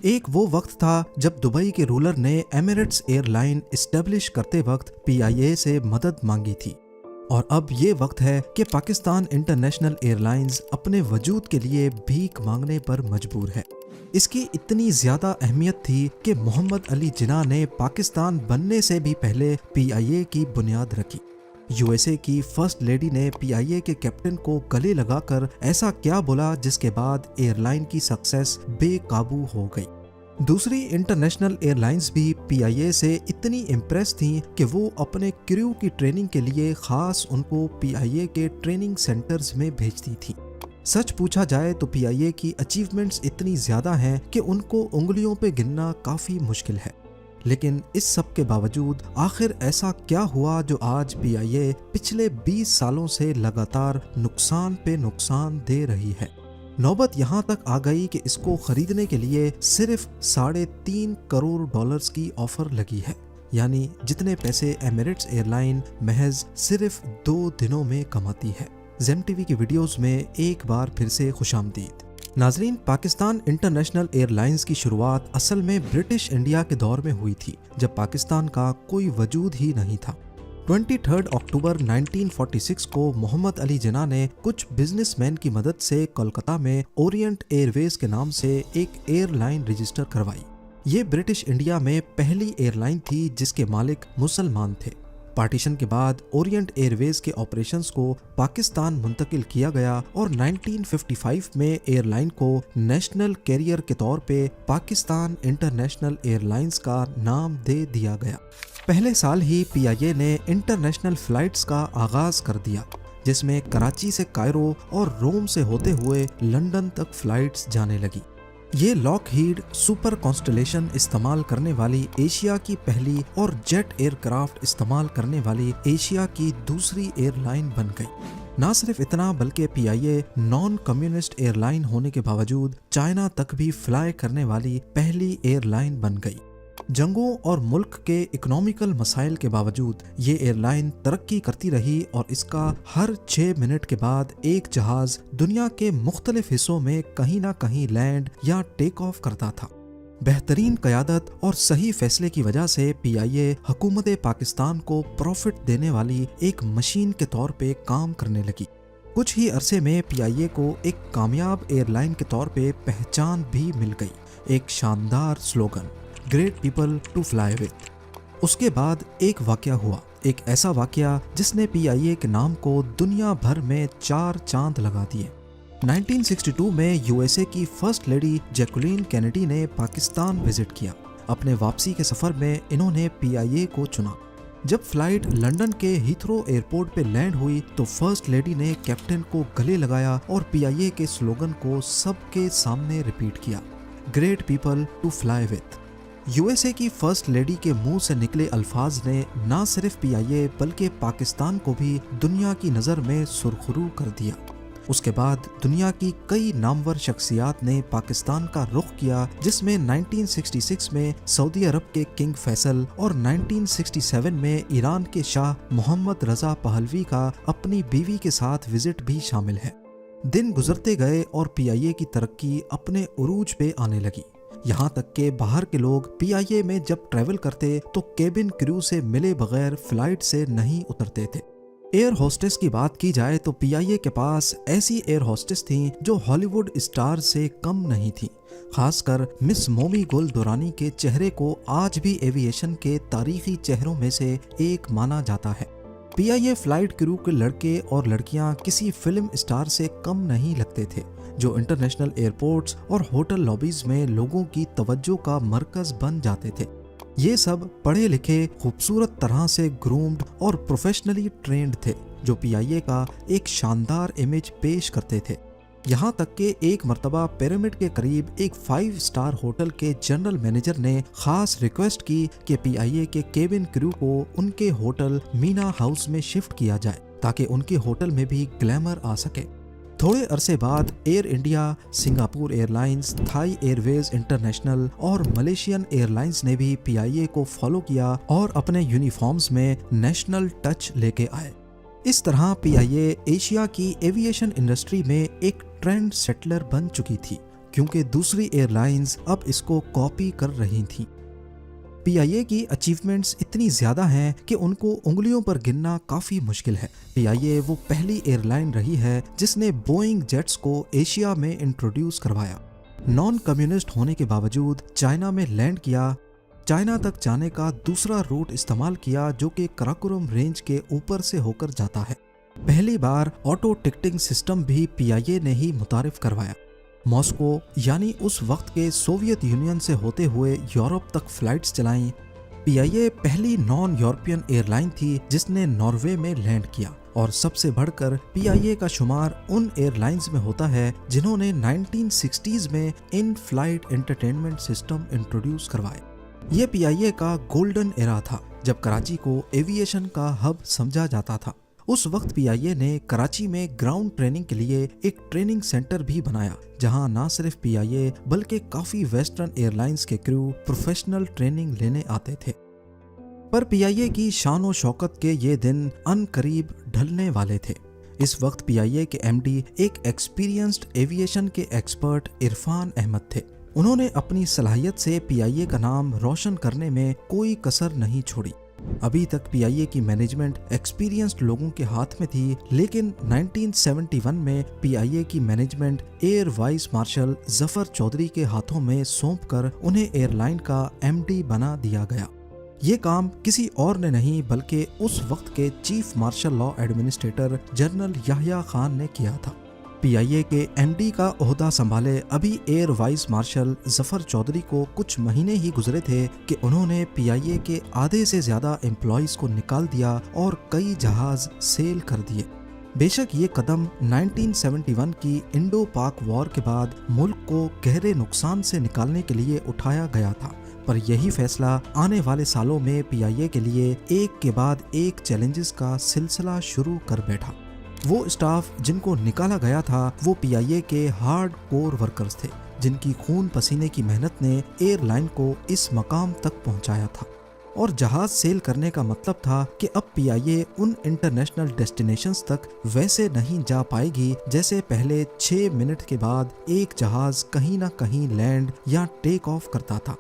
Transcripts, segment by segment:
ایک وہ وقت تھا جب دبئی کے رولر نے ایمریٹس ایئر لائن اسٹیبلش کرتے وقت پی آئی اے سے مدد مانگی تھی، اور اب یہ وقت ہے کہ پاکستان انٹرنیشنل ایئر لائنز اپنے وجود کے لیے بھیک مانگنے پر مجبور ہے۔ اس کی اتنی زیادہ اہمیت تھی کہ محمد علی جناح نے پاکستان بننے سے بھی پہلے پی آئی اے کی بنیاد رکھی۔ یو ایس اے کی فرسٹ لیڈی نے پی آئی اے کے کیپٹن کو گلے لگا کر ایسا کیا بولا جس کے بعد ایئر لائن کی سکسیس بے قابو ہو گئی۔ دوسری انٹرنیشنل ایئر لائنز بھی پی آئی اے سے اتنی امپریس تھیں کہ وہ اپنے کریو کی ٹریننگ کے لیے خاص ان کو پی آئی اے کے ٹریننگ سینٹرز میں بھیجتی تھیں۔ سچ پوچھا جائے تو پی آئی اے کی اچیومنٹس اتنی زیادہ ہیں کہ ان کو انگلیوں پہ گننا کافی مشکل ہے، لیکن اس سب کے باوجود آخر ایسا کیا ہوا جو آج پی آئی اے پچھلے 20 سالوں سے لگاتار نقصان پہ نقصان دے رہی ہے؟ نوبت یہاں تک آ گئی کہ اس کو خریدنے کے لیے صرف $3.5 کروڑ کی آفر لگی ہے، یعنی جتنے پیسے ایمریٹس ایئر لائن محض صرف 2 دنوں میں کماتی ہے۔ زیم ٹی وی کی ویڈیوز میں ایک بار پھر سے خوش آمدید۔ ناظرین، پاکستان انٹرنیشنل ایئر لائنز کی شروعات اصل میں برٹش انڈیا کے دور میں ہوئی تھی، جب پاکستان کا کوئی وجود ہی نہیں تھا۔ 23 اکتوبر 1946 کو محمد علی جناح نے کچھ بزنس مین کی مدد سے کولکتہ میں اورینٹ ایئر ویز کے نام سے ایک ایئر لائن رجسٹر کروائی۔ یہ برٹش انڈیا میں پہلی ایئر لائن تھی جس کے مالک مسلمان تھے۔ پارٹیشن کے بعد اورینٹ ایئر ویز کے آپریشنز کو پاکستان منتقل کیا گیا اور 1955 میں ایئر لائن کو نیشنل کیریئر کے طور پہ پاکستان انٹرنیشنل ایئر لائنز کا نام دے دیا گیا۔ پہلے سال ہی پی آئی اے نے انٹرنیشنل فلائٹس کا آغاز کر دیا، جس میں کراچی سے کائرو اور روم سے ہوتے ہوئے لندن تک فلائٹس جانے لگی۔ یہ لاک ہیڈ سپر کانسٹلیشن استعمال کرنے والی ایشیا کی پہلی اور جیٹ ایئر کرافٹ استعمال کرنے والی ایشیا کی دوسری ایئر لائن بن گئی۔ نہ صرف اتنا بلکہ پی آئی اے نان کمیونسٹ ایئر لائن ہونے کے باوجود چائنا تک بھی فلائی کرنے والی پہلی ایئر لائن بن گئی۔ جنگوں اور ملک کے اکنامیکل مسائل کے باوجود یہ ایئر لائن ترقی کرتی رہی اور اس کا ہر 6 منٹ کے بعد ایک جہاز دنیا کے مختلف حصوں میں کہیں نہ کہیں لینڈ یا ٹیک آف کرتا تھا۔ بہترین قیادت اور صحیح فیصلے کی وجہ سے پی آئی اے حکومت پاکستان کو پروفٹ دینے والی ایک مشین کے طور پہ کام کرنے لگی۔ کچھ ہی عرصے میں پی آئی اے کو ایک کامیاب ایئر لائن کے طور پہ پہچان بھی مل گئی، ایک شاندار slogan, great people to fly with. اس کے بعد ایک واقعہ ہوا، ایک ایسا واقعہ جس نے پی آئی اے کے نام کو دنیا بھر میں 4 چاند لگا دیے۔ 1962 میں یو ایس اے کی فرسٹ لیڈی جیکولین کینیڈی نے پاکستان وزٹ کیا۔ اپنے واپسی کے سفر میں انہوں نے پی آئی اے کو چنا۔ جب فلائٹ لندن کے ہیتھرو ایئرپورٹ پہ لینڈ ہوئی تو فرسٹ لیڈی نے کیپٹن کو گلے لگایا اور پی آئی اے کے سلوگن کو سب کے سامنے ریپیٹ کیا، great people to fly with. U S A کی فرسٹ لیڈی کے منہ سے نکلے الفاظ نے نہ صرف پی آئی اے بلکہ پاکستان کو بھی دنیا کی نظر میں سرخرو کر دیا۔ اس کے بعد دنیا کی کئی نامور شخصیات نے پاکستان کا رخ کیا، جس میں 1966 میں سعودی عرب کے کنگ فیصل اور 1967 میں ایران کے شاہ محمد رضا پہلوی کا اپنی بیوی کے ساتھ وزٹ بھی شامل ہے۔ دن گزرتے گئے اور پی آئی اے کی ترقی اپنے عروج پہ آنے لگی، یہاں تک کہ باہر کے لوگ پی آئی اے میں جب ٹریول کرتے تو کیبن کریو سے ملے بغیر فلائٹ سے نہیں اترتے تھے۔ ایئر ہوسٹس کی بات کی جائے تو پی آئی اے کے پاس ایسی ایئر ہوسٹس تھیں جو ہالی ووڈ اسٹار سے کم نہیں تھیں۔ خاص کر مس مومی گل دورانی کے چہرے کو آج بھی ایوییشن کے تاریخی چہروں میں سے ایک مانا جاتا ہے۔ پی آئی اے فلائٹ کریو کے لڑکے اور لڑکیاں کسی فلم اسٹار سے کم نہیں لگتے تھے، جو انٹرنیشنل ایئرپورٹس اور ہوٹل لابیز میں لوگوں کی توجہ کا مرکز بن جاتے تھے۔ یہ سب پڑھے لکھے، خوبصورت طرح سے گرومڈ اور پروفیشنلی ٹرینڈ تھے، جو پی آئی اے کا ایک شاندار امیج پیش کرتے تھے۔ یہاں تک کہ ایک مرتبہ پیرامڈ کے قریب ایک 5 اسٹار ہوٹل کے جنرل مینیجر نے خاص ریکویسٹ کی کہ پی آئی اے کے کیبن کریو کو ان کے ہوٹل مینا ہاؤس میں شفٹ کیا جائے تاکہ ان کے ہوٹل میں بھی گلیمر آ سکے۔ تھوڑے عرصے بعد Air India, Singapore Airlines, Thai Airways International اور ملیشین ایئر لائنز نے بھی پی آئی اے کو فالو کیا اور اپنے یونیفارمز میں نیشنل ٹچ لے کے آئے۔ اس طرح پی آئی اے ایشیا کی ایوییشن انڈسٹری میں ایک ٹرینڈ سیٹلر بن چکی تھی، کیونکہ دوسری ایئر لائنز اب اس کو کاپی کر رہی تھیں۔ پی آئی اے کی اچیومنٹس اتنی زیادہ ہیں کہ ان کو انگلیوں پر گننا کافی مشکل ہے۔ پی آئی اے وہ پہلی ایئر لائن رہی ہے جس نے بوئنگ جیٹس کو ایشیا میں انٹروڈیوس کروایا۔ نان کمیونسٹ ہونے کے باوجود چائنا میں لینڈ کیا، چائنا تک جانے کا دوسرا روٹ استعمال کیا جو کہ کراکورم رینج کے اوپر سے ہو کر جاتا ہے۔ پہلی بار آٹو ٹکٹنگ سسٹم بھی پی آئی اے نے ہی متعارف کروایا۔ ماسکو یعنی اس وقت کے سوویت یونین سے ہوتے ہوئے یورپ تک فلائٹس چلائیں۔ پی آئی اے پہلی نان یورپین ایئر لائن تھی جس نے ناروے میں لینڈ کیا، اور سب سے بڑھ کر پی آئی اے کا شمار ان ایئر لائنز میں ہوتا ہے جنہوں نے 1960s میں in flight entertainment system introduce کروائے۔ یہ پی آئی اے کا گولڈن ایرا تھا جب کراچی کو ایویشن کا ہب سمجھا جاتا تھا۔ اس وقت پی آئی اے نے کراچی میں گراؤنڈ ٹریننگ کے لیے ایک ٹریننگ سینٹر بھی بنایا جہاں نہ صرف پی آئی اے بلکہ کافی ویسٹرن ایئر لائنز کے کرو پروفیشنل ٹریننگ لینے آتے تھے۔ پر پی آئی اے کی شان و شوکت کے یہ دن ان قریب ڈھلنے والے تھے۔ اس وقت پی آئی اے کے ایم ڈی ایک ایکسپیرینسڈ ایویشن کے ایکسپرٹ عرفان احمد تھے۔ انہوں نے اپنی صلاحیت سے پی آئی اے کا نام روشن کرنے میں کوئی کسر نہیں چھوڑی۔ ابھی تک پی آئی اے کی مینجمنٹ ایکسپیرینسڈ لوگوں کے ہاتھ میں تھی، لیکن 1971 میں پی آئی اے کی مینجمنٹ ایئر وائس مارشل ظفر چودھری کے ہاتھوں میں سونپ کر انہیں ایئر لائن کا ایم ڈی بنا دیا گیا۔ یہ کام کسی اور نے نہیں بلکہ اس وقت کے chief martial law administrator general Yahya Khan نے کیا تھا۔ پی آئی اے کے ایم ڈی کا عہدہ سنبھالے ابھی ایئر وائس مارشل ظفر چودھری کو کچھ مہینے ہی گزرے تھے کہ انہوں نے پی آئی اے کے آدھے سے زیادہ امپلائیز کو نکال دیا اور کئی جہاز سیل کر دیے۔ بے شک یہ قدم 1971 کی انڈو پاک وار کے بعد ملک کو گہرے نقصان سے نکالنے کے لیے اٹھایا گیا تھا، پر یہی فیصلہ آنے والے سالوں میں پی آئی اے کے لیے ایک کے بعد ایک چیلنجز کا سلسلہ شروع کر بیٹھا۔ وہ اسٹاف جن کو نکالا گیا تھا وہ پی آئی اے کے ہارڈ کور ورکرز تھے جن کی خون پسینے کی محنت نے ایئر لائن کو اس مقام تک پہنچایا تھا، اور جہاز سیل کرنے کا مطلب تھا کہ اب پی آئی اے ان انٹرنیشنل ڈیسٹینیشنز تک ویسے نہیں جا پائے گی جیسے پہلے 6 منٹ کے بعد ایک جہاز کہیں نہ کہیں لینڈ یا ٹیک آف کرتا تھا۔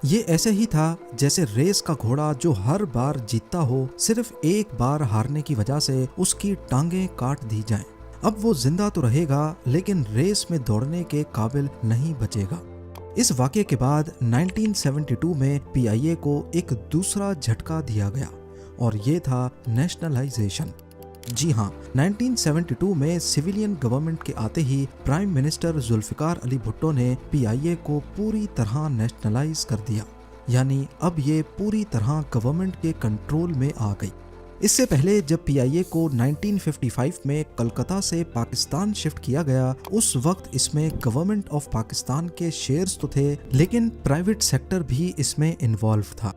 یہ ایسے ہی تھا جیسے ریس کا گھوڑا جو ہر بار جیتتا ہو، صرف ایک بار ہارنے کی وجہ سے اس کی ٹانگیں کاٹ دی جائیں۔ اب وہ زندہ تو رہے گا لیکن ریس میں دوڑنے کے قابل نہیں بچے گا۔ اس واقعے کے بعد 1972 میں پی آئی اے کو ایک دوسرا جھٹکا دیا گیا، اور یہ تھا نیشنلائزیشن۔ جی ہاں، 1972 میں سویلین گورنمنٹ کے آتے ہی پرائم منسٹر ذوالفقار علی بھٹو نے پی آئی اے کو پوری طرح نیشنلائز کر دیا، یعنی اب یہ پوری طرح گورنمنٹ کے کنٹرول میں آ گئی۔ اس سے پہلے جب پی آئی اے کو 1955 میں کلکتہ سے پاکستان شفٹ کیا گیا، اس وقت اس میں گورنمنٹ آف پاکستان کے شیئرز تو تھے لیکن پرائیویٹ سیکٹر بھی اس میں انوالو تھا۔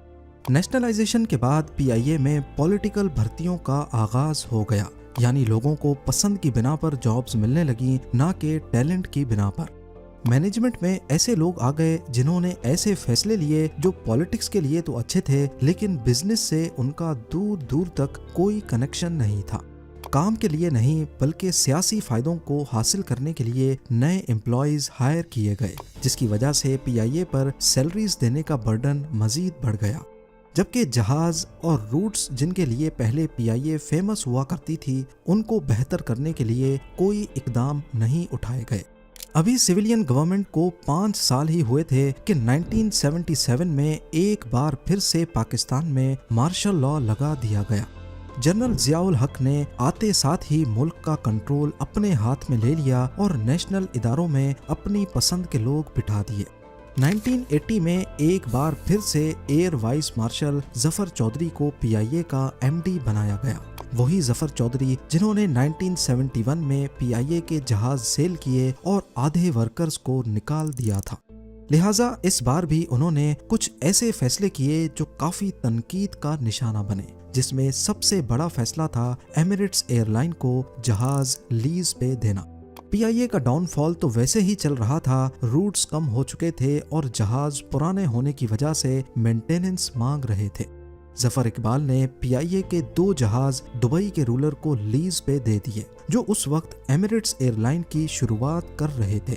نیشنلائزیشن کے بعد پی آئی اے میں پولیٹیکل بھرتیوں کا آغاز ہو گیا، یعنی لوگوں کو پسند کی بنا پر جابز ملنے لگیں نہ کہ ٹیلنٹ کی بنا پر۔ مینجمنٹ میں ایسے لوگ آ گئے جنہوں نے ایسے فیصلے لیے جو پالیٹکس کے لیے تو اچھے تھے لیکن بزنس سے ان کا دور دور تک کوئی کنیکشن نہیں تھا۔ کام کے لیے نہیں بلکہ سیاسی فائدوں کو حاصل کرنے کے لیے نئے امپلائیز ہائر کیے گئے، جس کی وجہ سے پی آئی اے پر سیلریز دینے کا برڈن مزید بڑھ گیا، جبکہ جہاز اور روٹس جن کے لیے پہلے پی آئی اے فیمس ہوا کرتی تھی ان کو بہتر کرنے کے لیے کوئی اقدام نہیں اٹھائے گئے۔ ابھی سویلین گورنمنٹ کو 5 سال ہی ہوئے تھے کہ 1977 میں ایک بار پھر سے پاکستان میں مارشل لا لگا دیا گیا۔ جنرل ضیاء الحق نے آتے ساتھ ہی ملک کا کنٹرول اپنے ہاتھ میں لے لیا اور نیشنل اداروں میں اپنی پسند کے لوگ بٹھا دیے۔ 1980 میں ایک بار پھر سے ایئر وائس مارشل ظفر چودھری کو پی آئی اے کا ایم ڈی بنایا گیا، وہی ظفر چودھری جنہوں نے 1971 میں پی آئی اے کے جہاز سیل کیے اور آدھے ورکرز کو نکال دیا تھا۔ لہٰذا اس بار بھی انہوں نے کچھ ایسے فیصلے کیے جو کافی تنقید کا نشانہ بنے، جس میں سب سے بڑا فیصلہ تھا ایمریٹس ایئر لائن کو جہاز لیز پہ دینا۔ پی آئی اے کا ڈاؤن فال تو ویسے ہی چل رہا تھا، روٹس کم ہو چکے تھے اور جہاز پرانے ہونے کی وجہ سے مینٹیننس مانگ رہے تھے۔ ظفر اقبال نے پی آئی اے کے 2 جہاز دبئی کے رولر کو لیز پہ دے دیے جو اس وقت ایمریٹس ایئر لائن کی شروعات کر رہے تھے۔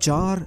4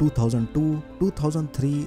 2002, 2003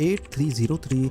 8303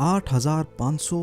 8,500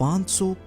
$500